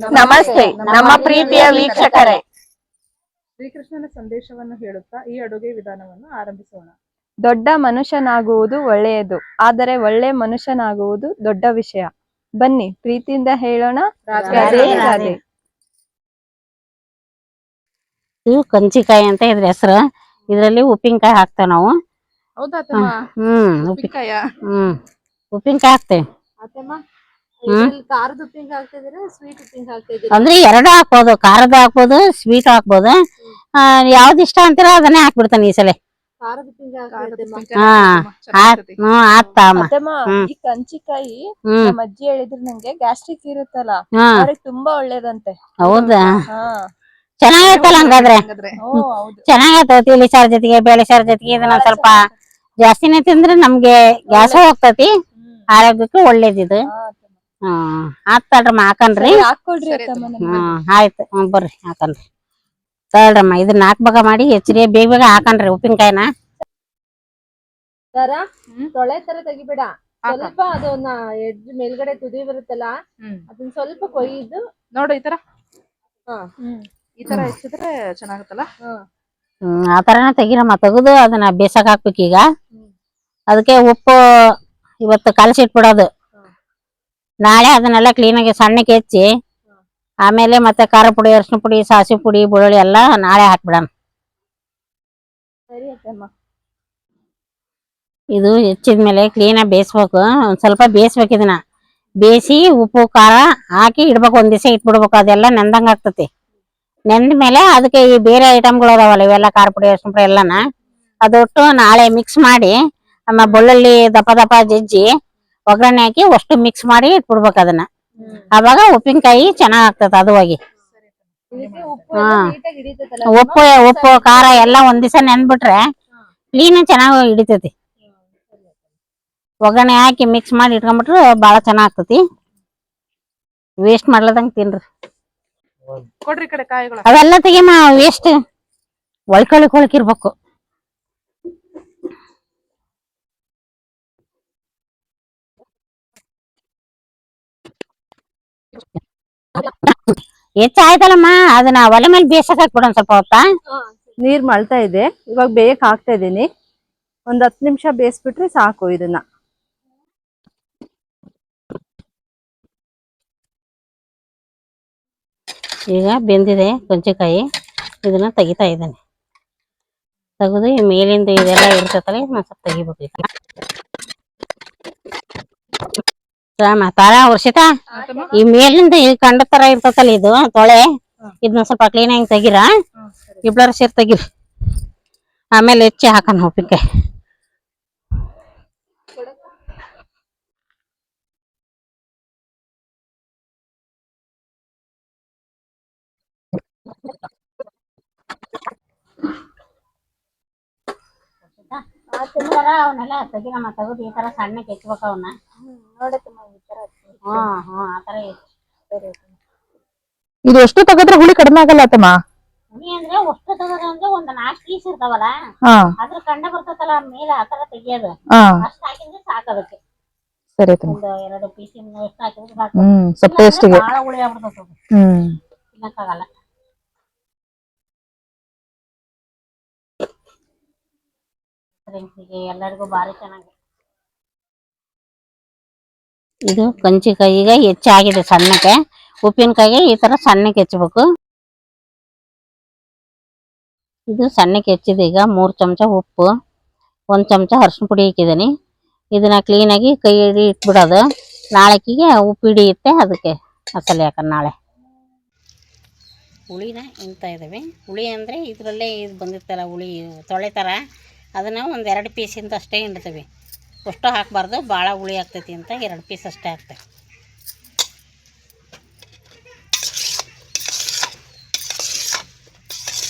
ನಮಸ್ತೆ ನಮ್ಮ ಪ್ರೀತಿಯ ವೀಕ್ಷಕರೇ. ಶ್ರೀಕೃಷ್ಣನ ಸಂದೇಶವನ್ನು ಹೇಳುತ್ತಾ ಈ ಅಡುಗೆ ವಿಧಾನವನ್ನು ಆರಂಭಿಸೋಣ. ದೊಡ್ಡ ಮನುಷ್ಯನಾಗುವುದು ಒಳ್ಳೆಯದು, ಆದರೆ ಒಳ್ಳೆ ಮನುಷ್ಯನಾಗುವುದು ದೊಡ್ಡ ವಿಷಯ. ಬನ್ನಿ ಪ್ರೀತಿಯಿಂದ ಹೇಳೋಣ. ರಾಧೆ ರಾಧೆ. ಇದು ಕಂಚಿಕಾಯಿ ಅಂತ ಇದ್ರ ಹೆಸರು. ಇದರಲ್ಲಿ ಉಪ್ಪಿನಕಾಯಿ ಹಾಕ್ತೇವೆ ನಾವು. ಹೌದಾ? ಉಪ್ಪಿನಕಾಯಿ ಉಪ್ಪಿನಕಾಯಿ ಹಾಕ್ತೇವೆ. ಖಾರದ ಉಪ್ಪಿನಕಾಯಿ ಹಾಕ್ತಿದ್ದೀರಾ, ಸ್ವೀಟ್ ಉಪ್ಪಿನಕಾಯಿ ಹಾಕ್ತಿದ್ದೀರಾ? ಅಂದ್ರೆ ಎರಡು ಹಾಕ್ಬೋದು, ಖಾರದ ಹಾಕ್ಬೋದು, ಸ್ವೀಟ್ ಹಾಕ್ಬೋದು. ಯಾವ್ದು ಇಷ್ಟ ಅಂತೀರ ಅದನ್ನೇ ಹಾಕ್ಬಿಡ್ತಾನೆ ಈ ಸಲ. ಖಾರದ ಉಪ್ಪಿನಕಾಯಿ ಈ ಕಂಚಿಕಾಯಿ ನಮ್ಮ ಅಜ್ಜಿ ಹೇಳಿದ್ರು ನಂಗೆ, ಗ್ಯಾಸ್ಟ್ರಿಕ್ ಇರುತ್ತಲ್ಲ ಅವ್ರಿಗೆ ತುಂಬಾ ಒಳ್ಳೇದಂತೆ. ಹೌದಾ? ಚೆನ್ನಾಗೈತಲ್ಲ ಹಂಗಾದ್ರೆ. ಚೆನ್ನಾಗೈತೆ. ತಿಳಿ ಸಾರ್ ಜೊತೆಗೆ ಬೇಳೆ ಸಾರ್ ಜೊತೆಗೆ ಇದನ್ನ ಸ್ವಲ್ಪ ಜಾಸ್ತಿನೇ ತಿಂದ್ರೆ ನಮ್ಗೆ ಗ್ಯಾಸ್ ಹೋಗ್ತತಿ, ಆರೋಗ್ಯಕ್ಕೆ ಒಳ್ಳೇದಿದು. ಆತಲ್ರಮ್ಮ ಹಾಕನ್ರಿ. ಆಯ್ತು ಬರ್ರಿ ಹಾಕನ್ರಿ. ತಗೊಳ್ರಮ್ಮ ಇದನ್ನ 4 ಭಾಗ ಮಾಡಿ ಹೆಚ್ಚಿಗೆ ಬೇಗ ಬೇಗ ಹಾಕನ್ರಿ ಉಪ್ಪಿನಕಾಯಿನ. ತೊಳೆ ತರ ತೆಗಿಬೇಡ, ಸ್ವಲ್ಪ ಅದನ್ನ ಎಡ್ಜ್ ಮೇಲ್ಗಡೆ ತುದಿ ಬರುತ್ತಲ್ಲ ಅದನ್ನ ಸ್ವಲ್ಪ ಕೊಯ್ದು ನೋಡು. ಈ ತರ ಹೆಚ್ಚಿದ್ರೆ ಚೆನ್ನಾಗುತ್ತಲ್ಲ. ಆ ತರನ ತೆಗಿರಮ್ಮ. ತೆಗೆದು ಅದನ್ನ ಬೇಸಕ್ ಹಾಕ್ಬೇಕು. ಈಗ ಅದಕ್ಕೆ ಉಪ್ಪು ಇವತ್ತು ಕಲಸಿಟ್ಬಿಡೋದು. ನಾಳೆ ಅದನ್ನೆಲ್ಲ ಕ್ಲೀನಾಗಿ ಸಣ್ಣಕ್ಕೆ ಹೆಚ್ಚಿ ಆಮೇಲೆ ಮತ್ತೆ ಖಾರ ಪುಡಿ, ಅರಿಶಿನ ಪುಡಿ, ಸಾಸಿವೆ ಪುಡಿ, ಬೆಳ್ಳುಳ್ಳಿ ಎಲ್ಲ ನಾಳೆ ಹಾಕ್ಬಿಡೋಣ. ಇದು ಹೆಚ್ಚಿದ್ಮೇಲೆ ಕ್ಲೀನಾಗಿ ಬೇಯಿಸ್ಬೇಕು. ಒಂದ್ ಸ್ವಲ್ಪ ಬೇಯಿಸ್ಬೇಕು. ಇದನ್ನ ಬೇಯಿಸಿ ಉಪ್ಪು ಖಾರ ಹಾಕಿ ಇಡ್ಬೇಕು. ಒಂದ್ ದಿವಸ ಇಟ್ಬಿಡ್ಬೇಕು. ಅದೆಲ್ಲ ನೆಂದಂಗ ಆಗ್ತತಿ. ನೆಂದ ಮೇಲೆ ಅದಕ್ಕೆ ಈ ಬೇರೆ ಐಟಮ್ಗಳು ಅದಾವಲ್ಲ, ಇವೆಲ್ಲ ಖಾರ ಪುಡಿ, ಅರಿಶಿನ ಪುಡಿ ಎಲ್ಲನ ಅದೊಟ್ಟು ನಾಳೆ ಮಿಕ್ಸ್ ಮಾಡಿ ಆಮೇಲೆ ಬೆಳ್ಳುಳ್ಳಿ ದಪ್ಪ ದಪ್ಪ ಜಜ್ಜಿ ಒಗ್ಗರಣೆ ಹಾಕಿ ಅಷ್ಟು ಮಿಕ್ಸ್ ಮಾಡಿ ಇಟ್ಬಿಡ್ಬೇಕು ಅದನ್ನ. ಅವಾಗ ಉಪ್ಪಿನಕಾಯಿ ಚೆನ್ನಾಗ್ ಆಗ್ತದ ಅದುವಾಗಿ. ಉಪ್ಪು ಖಾರ ಎಲ್ಲ ಒಂದ್ ದಿವಸ ನೆನ್ಬಿಟ್ರೆ ಕ್ಲೀನ್ ಚೆನ್ನಾಗ್ ಹಿಡಿತೈತಿ. ಒಗ್ಗರಣೆ ಹಾಕಿ ಮಿಕ್ಸ್ ಮಾಡಿ ಇಟ್ಕೊಂಡ್ಬಿಟ್ರೆ ಬಾಳ ಚೆನ್ನಾಗ್ ಆಗ್ತತಿ. ವೇಸ್ಟ್ ಮಾಡ್ಲದಂಗ ತಿನ್ರಿ. ಕೊಡ್ರಿ ಕಡೆ ಕಾಯಿಗಳು ಅವೆಲ್ಲ ತೆಗಿಯಮ್ಮ, ವೇಸ್ಟ್ ಒಳ್ಕೊಳಿರ್ಬೇಕು. ಹೆಚ್ಚಾಯ್ತಲ್ಲಮ್ಮ, ಅದನ್ನ ಒಲೆ ಮೇಲೆ ಬೇಸಕ್ ಹಾಕ್ಬಿಡ. ಸ್ವಲ್ಪ ಹೊತ್ತ ನೀರ್ ಮಳ್ತಾ ಇದೆ, ಇವಾಗ ಬೇಯಕ್ ಹಾಕ್ತಾ ಇದೀನಿ. ಒಂದ್ 10 ನಿಮಿಷ ಬೇಯಿಸ್ಬಿಟ್ರೆ ಸಾಕು. ಇದನ್ನ ಈಗ ಬೆಂದಿದೆ ಕಂಚಿಕಾಯಿ. ಇದನ್ನ ತೆಗಿತಾ ಇದ್ದೇನೆ. ತೆಗೆದು ಈ ಮೇಲಿಂದ ಇದೆಲ್ಲ ಇರ್ತೈತಲ್ಲ ಇದನ್ನ ಸ್ವಲ್ಪ ತೆಗಿಬೇಕು. ತಾರ ವರ್ಷಿತಾ, ಈ ಮೇಲಿಂದ ಕಂಡ ತರ ಇರ್ತತಲ್ಲ ಇದು ತೊಳೆ, ಇದನ್ನ ಸ್ವಲ್ಪ ಕ್ಲೀನ್ ಆಗಿ ತೆಗಿರ. ಇಬ್ಬರ ಸೇರ್ ತೆಗಿರಿ. ಆಮೇಲೆ ಹೆಚ್ಚಿ ಹಾಕೋಣ ಉಪ್ಪಿನಕಾಯಿ. ಅವನ್ನೆಲ್ಲ ತೆಗಿರಮ್ಮ. ತೆಗೆದು ಈ ತರ ಸಣ್ಣಕ್ಕೆ ಹೆಚ್ಚಬೇಕು ಅವನ್ನ. ಇದು ಎಷ್ಟು ತೆಗೆದ್ರೆ ಹುಳಿ ಕಡಿಮೆ ಆಗಲ್ಲ ಅತ್ತಮ್ಮ? ಹುಳಿ ಅಂದ್ರೆ ಅಷ್ಟು ತೆಗೆದ್ರೆ ಅಂದ್ರೆ ಒಂದ್ 4 ಪೀಸ್ ಇರ್ತಾವಲ್ಲ, ಅದ್ರ ಕಂಡ ಬರ್ತತಲ್ಲ ಮೇಲೆ ಆ ತರ ತೆಗಿಯೋದು. ಅಷ್ಟು ಹಾಕಿದ್ರೆ ಸಾಕದಕ್ಕೆ. ಸರಿ, ಒಂದು 2 ಪೀಸ್ ಎಷ್ಟು ಹಾಕಿದ್ರೆ ಸಾಕು. ಸ್ವಲ್ಪ ಟೇಸ್ಟಿಗೆ ಬಹಳ ಹುಳಿ ಆಗ್ಬಿಡ್ತದ, ತಿನ್ನಕ್ಕಾಗಲ್ಲ. ಎಲ್ಲರಿಗೂ ಬಾರಿ ಚೆನ್ನಾಗಿ. ಇದು ಕಂಚಿಕಾಯಿ ಈಗ ಹೆಚ್ಚಾಗಿದೆ ಸಣ್ಣಕ್ಕೆ. ಉಪ್ಪಿನಕಾಯಿಗೆ ಈ ತರ ಸಣ್ಣಕ್ಕೆ ಹೆಚ್ಚಬೇಕು. ಇದು ಸಣ್ಣಕ್ಕೆ ಹೆಚ್ಚಿದೆ. ಈಗ 3 ಚಮಚ ಉಪ್ಪು, 1 ಚಮಚ ಅರಿಶಿನ ಪುಡಿ ಹಾಕಿದ್ದೀನಿ. ಇದನ್ನ ಕ್ಲೀನಾಗಿ ಕೈ ಹಿಡಿ ಇಟ್ಬಿಡೋದು. ನಾಳೆಕಿಗೆ ಉಪ್ಪು ಹಿಡಿಯುತ್ತೆ, ಅದಕ್ಕೆ ಮಸಾಲೆ ಹಾಕೋಣ ನಾಳೆ. ಹುಳಿನ ಇಂತ ಇದಾವೆ. ಹುಳಿ ಅಂದರೆ ಇದರಲ್ಲೇ ಇದು ಬಂದಿರ್ತಲ್ಲ ಹುಳಿ ತೊಳೆ ಥರ, ಅದನ್ನು ಒಂದು 2 ಪೀಸಿಂದ ಅಷ್ಟೇ ಹಿಂಡ್ತೇವೆ. ಅಷ್ಟು ಹಾಕಬಾರ್ದು, ಭಾಳ ಹುಳಿ ಆಗ್ತೈತಿ ಅಂತ 2 ಪೀಸ್ ಅಷ್ಟೇ ಹಾಕ್ತೇವೆ.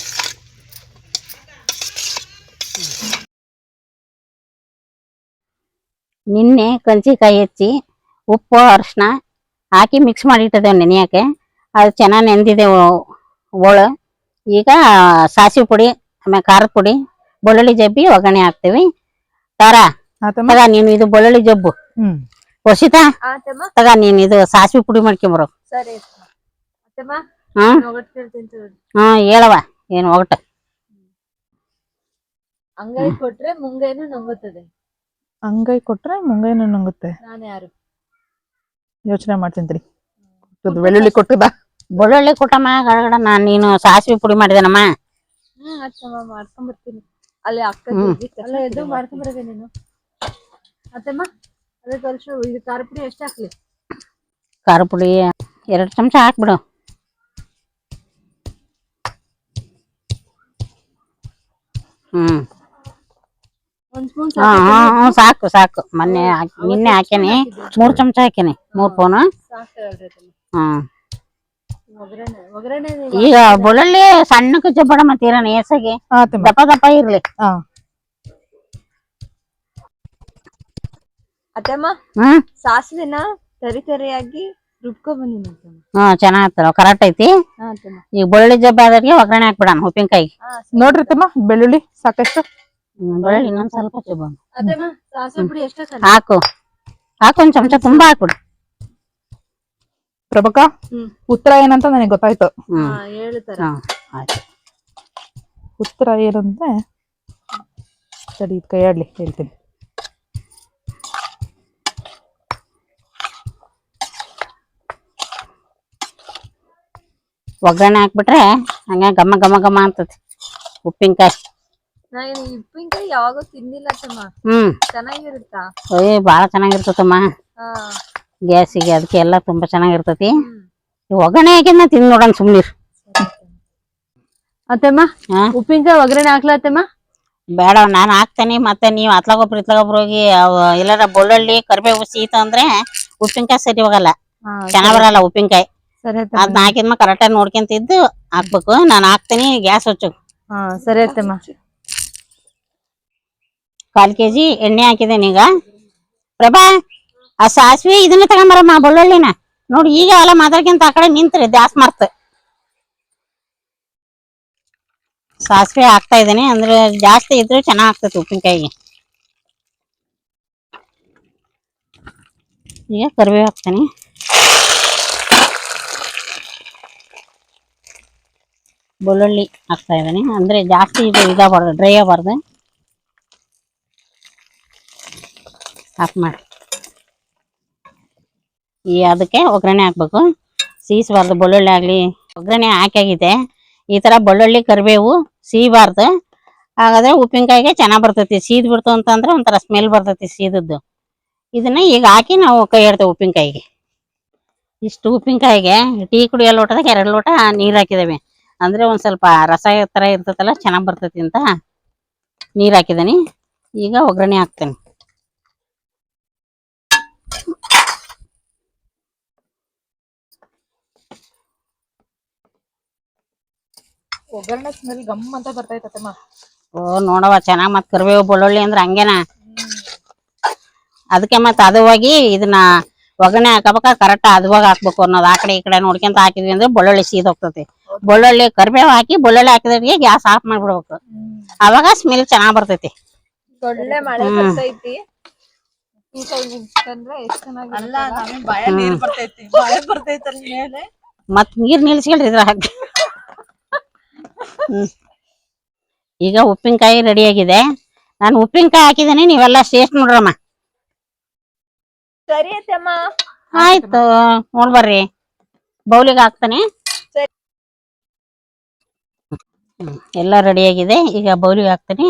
ನಿನ್ನೆ ಕಂಚಿಕಾಯಿ ಹೆಚ್ಚಿ ಉಪ್ಪು ಅರಿಶಿನ ಹಾಕಿ ಮಿಕ್ಸ್ ಮಾಡಿ ಇಟ್ಟಿದ್ದೇವೆ ನೆನೆಯೋಕ್ಕೆ. ಅದು ಚೆನ್ನಾಗಿ ನೆಂದಿದೆ ಓಳು. ಈಗ ಸಾಸಿವೆ ಪುಡಿ, ಆಮೇಲೆ ಖಾರದ ಪುಡಿ, ಬೆಳ್ಳುಳ್ಳಿ ಜಬ್ಬಿ ಒಗ್ಗರಣೆ ಹಾಕ್ತೀವಿ. ತಾರಾ ತಗ ನೀನು ಇದು ಬೆಳ್ಳುಳ್ಳಿ ಜಬ್ಬು. ವರ್ಷಿತಾ ತಗ ನೀನು ಇದು ಸಾಸಿವೆ ಪುಡಿ ಮಾಡ್ಕೊಂಬರೋ. ಅತ್ತಮ್ಮ ಹಾ ಒಗಟ್ ಕೇಳ್ತೀನಿ ತಗೊಳ್ಳಿ. ಹಾ ಹೇಳವ ಏನ್ ಒಗಟ. ಅಂಗೈ ಕೊಟ್ರೆ ಮುಂಗೈನು ನಂಗುತ್ತದೆ. ಅಂಗೈ ಕೊಟ್ರೆ ಮುಂಗೈನು ನುಂಗುತ್ತೆ. ನಾನು ಯಾರು? ಯೋಚನೆ ಮಾಡ್ತೀನಿ. ಬೆಳ್ಳುಳ್ಳಿ ಕೊಟ್ಟದ. ಬೆಳ್ಳುಳ್ಳಿ ಕೊಟ್ಟಮ್ಮ ಗಡಗಡ. ನೀನು ಸಾಸಿವೆ ಪುಡಿ ಮಾಡಿದನಮ್ಮ. ಅತ್ತಮ್ಮ ಮಾಡ್ಕೊಂಡ್ ಬರ್ತೀನಿ. ಅಲ್ಲಿ ಅಕ್ಕ ಅಲ್ಲ ಎದ್ದು ಮಾಡ್ಕೊಂಡ್ ಬರೋದೆ ನೀನು. ಅತ್ತಮ್ಮ ಅದೇ ಕಲ್ಸು. ಇದು ಖಾರ ಪುಡಿ ಎಷ್ಟು ಹಾಕ್ಲಿ? ಖಾರ ಪುಡಿ 2 ಚಮಚ ಹಾಕ್ಬಿಡು. ಒಂದ್ ಸ್ಪೂನ್ ಸಾಕು ಸಾಕು. ನಿನ್ನೆ ಹಾಕ್ಯಾನಿ 3 ಚಮಚ ಹಾಕ್ಯಾನಿ 3 ಸ್ಪೂನ್. ಹ್ಮ್ ಒಗ್ಗರಣೆ ಈಗ ಬೆಳ್ಳುಳ್ಳಿ ಸಣ್ಣಕ್ಕೆ ಜಬ್ಬಡ ಮತ್ತೀರ ನೇಸಾಗಿ ದಪ್ಪ ದಪ್ಪ ಇರ್ಲಿ. ಅತ್ತಮ್ಮ ಸಾಸಿವೆನ ತರಿಯಾಗಿ ರುಬ್ಕೊ ಬಂದಿನಿ. ಚೆನ್ನಾಗತ್ತಲ್ಲ ಕರೆಕ್ಟ್ ಐತಿ. ಈಗ ಬೆಳ್ಳುಳ್ಳಿ ಜಬ್ಬ ಆದ್ರೆ ಒಗ್ಗರಣೆ ಹಾಕ್ಬಿಡಣ ಉಪ್ಪಿನಕಾಯಿ. ನೋಡ್ರಿ ತಮ್ಮ ಬೆಳ್ಳುಳ್ಳಿ ಸಾಕಷ್ಟು. ಬೆಳ್ಳುಳ್ಳಿ ಇನ್ನೊಂದ್ ಸ್ವಲ್ಪ ಜಬ್ಬ ಅತ್ತಮ್ಮ ಸಾಸಿವೆ ಪುಡಿ ಎಷ್ಟು ಹಾಕು. ಒಂದ್ ಚಮಚ ತುಂಬಾ ಹಾಕ್ಬಿಡು. ಪ್ರಭಕ ಉತ್ತರ ಏನಂತ ನನಗೆ ಗೊತ್ತಾಯ್ತು. ಹೇಳ್ತಾರ ಉತ್ತರ ಏನಂದ್ರೆ ಸರಿ ಕೈ ಆಡ್ಲಿ ಹೇಳ್ತೀನಿ. ಒಗ್ಗರಣೆ ಹಾಕ್ಬಿಟ್ರೆ ಹಂಗ ಘಮ ಘಮ ಘಮ ಅಂತತಿ ಉಪ್ಪಿನಕಾಯಿ. ಉಪ್ಪಿನಕಾಯಿ ಯಾವಾಗೂ ತಿಂದಿಲ್ಲ ತಮ್ಮ. ಚೆನ್ನಾಗಿರುತ್ತಾ? ಬಾಳ ಚೆನ್ನಾಗಿರ್ತತಮ್ಮ. ಗ್ಯಾಸಿಗೆ ಅದಕ್ಕೆ ಎಲ್ಲ ತುಂಬಾ ಚೆನ್ನಾಗಿರ್ತತಿ. ಒಗ್ಗರಣೆ ಹಾಕಿದ್ನ ತಿಂದ್ ನೋಡೋಣ ಸುಮ್ನಿರ್. ಅತ್ತಮ್ಮ ಉಪ್ಪಿನಕಾಯಿ ಒಗ್ಗರಣೆ ಹಾಕ್ಲತ್ತಮ್ಮ? ಬೇಡ ನಾನು ಹಾಕ್ತೇನೆ. ಮತ್ತೆ ನೀವು ಅತ್ಲಾಗೊಬ್ರು ಹೋಗಿ ಎಲ್ಲಾರ ಬೆಳ್ಳುಳ್ಳಿ ಕರಿಬೇವು ಸೀತ ಅಂದ್ರೆ ಉಪ್ಪಿನಕಾಯಿ ಸರಿ ಹೋಗಲ್ಲ, ಚೆನ್ನಾಗ್ ಬರಲ್ಲ ಉಪ್ಪಿನಕಾಯಿ. ಅದ್ನ ಹಾಕಿದ್ಮ ಕರೆಕ್ಟಾಗಿ ನೋಡ್ಕೊಂತಿದ್ದು ಹಾಕ್ಬೇಕು. ನಾನು ಹಾಕ್ತೇನಿ, ಗ್ಯಾಸ್ ಹಚ್ಚು. ಸರಿ ಅತ್ತಮ್ಮ. 1/4 kg ಎಣ್ಣೆ ಹಾಕಿದ್ದೇನೆ. ಈಗ ಪ್ರಭಾ ಆ ಸಾಸಿವೆ ಇದನ್ನ ತಗೊಂಬರಮ್ಮ ಬೆಳ್ಳುಳ್ಳಿನ. ನೋಡಿ ಈಗ ಎಲ್ಲ ಮಾತಾಡ್ಕೊಂತ ಆ ಕಡೆ ನಿಂತ್ರಿ ದ್ಯಾಸ್ ಮರ್ತ. ಸಾಸಿವೆ ಹಾಕ್ತಾ ಇದ್ದೇನೆ ಅಂದ್ರೆ ಜಾಸ್ತಿ ಇದ್ರೆ ಚೆನ್ನಾಗ್ ಆಗ್ತೈತಿ ಉಪ್ಪಿನಕಾಯಿಗೆ. ಈಗ ಕರಿಬೇವು ಹಾಕ್ತೇನೆ. ಬೆಳ್ಳುಳ್ಳಿ ಹಾಕ್ತಾ ಇದ್ದೇನೆ ಅಂದ್ರೆ ಜಾಸ್ತಿ ಇದಾಗಬಾರ್ದು, ಡ್ರೈ ಆಗಬಾರ್ದು. ಹಾಕ್ ಮಾಡಿ ಈ ಅದಕ್ಕೆ ಒಗ್ಗರಣೆ ಹಾಕ್ಬೇಕು. ಸೀಸಬಾರ್ದು ಬೆಳ್ಳುಳ್ಳಿ ಆಗ್ಲಿ. ಒಗ್ಗರಣೆ ಹಾಕಾಗಿದೆ. ಈ ತರ ಬೆಳ್ಳುಳ್ಳಿ ಕರಿಬೇವು ಸೀಬಾರ್ದು. ಹಾಗಾದ್ರೆ ಉಪ್ಪಿನಕಾಯಿಗೆ ಚೆನ್ನಾಗ್ ಬರ್ತೈತಿ. ಸೀದ್ ಬಿಡ್ತು ಅಂತಂದ್ರೆ ಒಂಥರ ಸ್ಮೆಲ್ ಬರ್ತೈತಿ ಸೀದದ್ದು. ಇದನ್ನ ಈಗ ಹಾಕಿ ನಾವು ಕೈ ಇಡ್ತೇವೆ ಉಪ್ಪಿನಕಾಯಿಗೆ. ಇಷ್ಟು ಉಪ್ಪಿನಕಾಯಿಗೆ ಟೀ ಕುಡಿಯೋ ಲೋಟದಾಗ 2 ಲೋಟ ನೀರ್ ಹಾಕಿದೇವೆ. ಅಂದ್ರೆ ಒಂದ್ ಸ್ವಲ್ಪ ರಸ ತರ ಇರ್ತೈತಲ್ಲ ಚೆನ್ನಾಗ್ ಬರ್ತೈತಿ ಅಂತ ನೀರ್ ಹಾಕಿದೀನಿ. ಈಗ ಒಗ್ಗರಣೆ ಹಾಕ್ತೇನೆ. ಒಗ್ಗರಣೆ ಸ್ಮೆಲ್ ಗಮ್ ಅಂತ ಬರ್ತೈತಮ್ಮ. ನೋಡವ ಚೆನ್ನಾಗ್ ಮತ್ ಕರಿಬೇವು ಬೆಳ್ಳುಳ್ಳಿ ಅಂದ್ರೆ ಹಂಗೇನ. ಅದಕ್ಕೆ ಮತ್ ಹದವಾಗಿ ಇದನ್ನ ಒಗ್ಗರಣೆ ಹಾಕಬೇಕಾದ್ರೆ ಕರೆಕ್ಟ್ ಹದವಾಗಿ ಹಾಕ್ಬೇಕು ಅನ್ನೋದು. ಆ ಕಡೆ ಈ ಕಡೆ ನೋಡ್ಕೊಂತ ಹಾಕಿದ್ವಿ ಅಂದ್ರೆ ಬೆಳ್ಳುಳ್ಳಿ ಸೀದ್ ಹೋಗ್ತತಿ. ಬೆಳ್ಳುಳ್ಳಿ ಕರಿಬೇವು ಹಾಕಿ ಬೆಳ್ಳುಳ್ಳಿ ಹಾಕಿದ್ರೆ ಗ್ಯಾಸ್ ಆಫ್ ಮಾಡ್ಬಿಡ್ಬೇಕು. ಅವಾಗ ಸ್ಮೆಲ್ ಚೆನ್ನಾಗ್ ಬರ್ತೈತಿ. ಒಳ್ಳೆ ಮಳೆ ಬರ್ತೈತಿ. ಮತ್ ನೀರ್ ನಿಲ್ಸ್ಕೊಳ್ರಿ ಇದ್ರ ಹಾಕಿ. ಈಗ ಉಪ್ಪಿನಕಾಯಿ ರೆಡಿ ಆಗಿದೆ. ನಾನು ಉಪ್ಪಿನಕಾಯಿ ಹಾಕಿದ್ದೇನೆ, ನೀವೆಲ್ಲ ಟೇಸ್ಟ್ ನೋಡ್ರಮ್ಮ. ಸರಿ ಅತ್ತಮ್ಮ. ಆಯ್ತು ನೋಡ್ಬರ್ರಿ. ಬೌಲಿಗೆ ಹಾಕ್ತಾನೆ. ಎಲ್ಲ ರೆಡಿ ಆಗಿದೆ. ಈಗ ಬೌಲಿಗೆ ಹಾಕ್ತೀನಿ.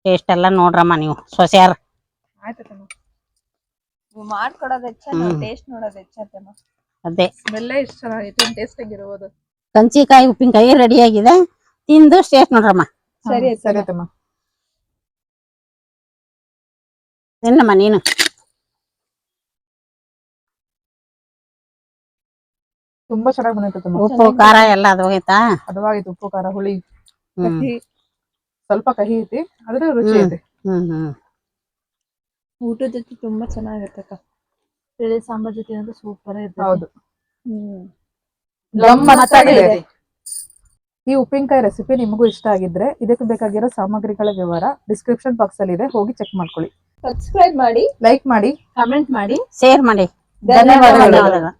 ಟೇಸ್ಟ್ ಎಲ್ಲ ನೋಡ್ರಮ್ಮ ನೀವು ಸೊಸ್ಯಾರ. ಮಾಡ್ಕೊಡೋದ್ ಹೆಚ್ಚ, ಟೇಸ್ಟ್ ನೋಡೋದ್ ಹೆಚ್ಚತ್ತಮ್ಮ. ಅದೇ ಸ್ಮೆಲ್ಲೇ ಇಷ್ಟ ಚೆನ್ನಾಗೈತೆ. ಟೇಸ್ಟ್ ಹೆಂಗಿರ್ಬೋದು? ಕಂಚಿಕಾಯಿ ಉಪ್ಪಿನಕಾಯಿ ರೆಡಿ ಆಗಿದೆ. ತಿಂದು ಟೇಸ್ಟ್ ನೋಡ್ರಮ್ಮ. ಸರಿ ಅತ್ತಮ್ಮ. ತಿನ್ನಮ್ಮ ನೀನು. ತುಂಬಾ ಚೆನ್ನಾಗಿ ಬಂದೈತಮ್ಮ. ಉಪ್ಪು ಖಾರ ಎಲ್ಲ ಅದು ಹೋಗೈತಾ? ಹದವಾಗೈತೆ. ಉಪ್ಪು ಖಾರ ಹುಳಿ ಕಹಿ ಸ್ವಲ್ಪ ಕಹಿ ಐತಿ, ಆದ್ರೆ ರುಚಿ ಐತಿ. ಊಟದ ಜೊತೆ ತುಂಬಾ ಚೆನ್ನಾಗಿರ್ತಕ್ಕ. ತಿಳಿ ಸಾಂಬಾರ್ ಜೊತೆ ಅಂದ್ರೆ ಸೂಪರ್ ಇರ್ತದೆ. ಹೌದು. ಈ ಉಪ್ಪಿನಕಾಯಿ ರೆಸಿಪಿ ನಿಮಗೂ ಇಷ್ಟ ಆಗಿದ್ರೆ ಇದಕ್ಕೆ ಬೇಕಾಗಿರೋ ಸಾಮಗ್ರಿಗಳ ವಿವರ ಡಿಸ್ಕ್ರಿಪ್ಷನ್ ಬಾಕ್ಸ್ ಅಲ್ಲಿ ಇದೆ, ಹೋಗಿ ಚೆಕ್ ಮಾಡ್ಕೊಳ್ಳಿ. ಸಬ್ಸ್ಕ್ರೈಬ್ ಮಾಡಿ, ಲೈಕ್ ಮಾಡಿ, ಕಮೆಂಟ್ ಮಾಡಿ, ಶೇರ್ ಮಾಡಿ. ಧನ್ಯವಾದಗಳು.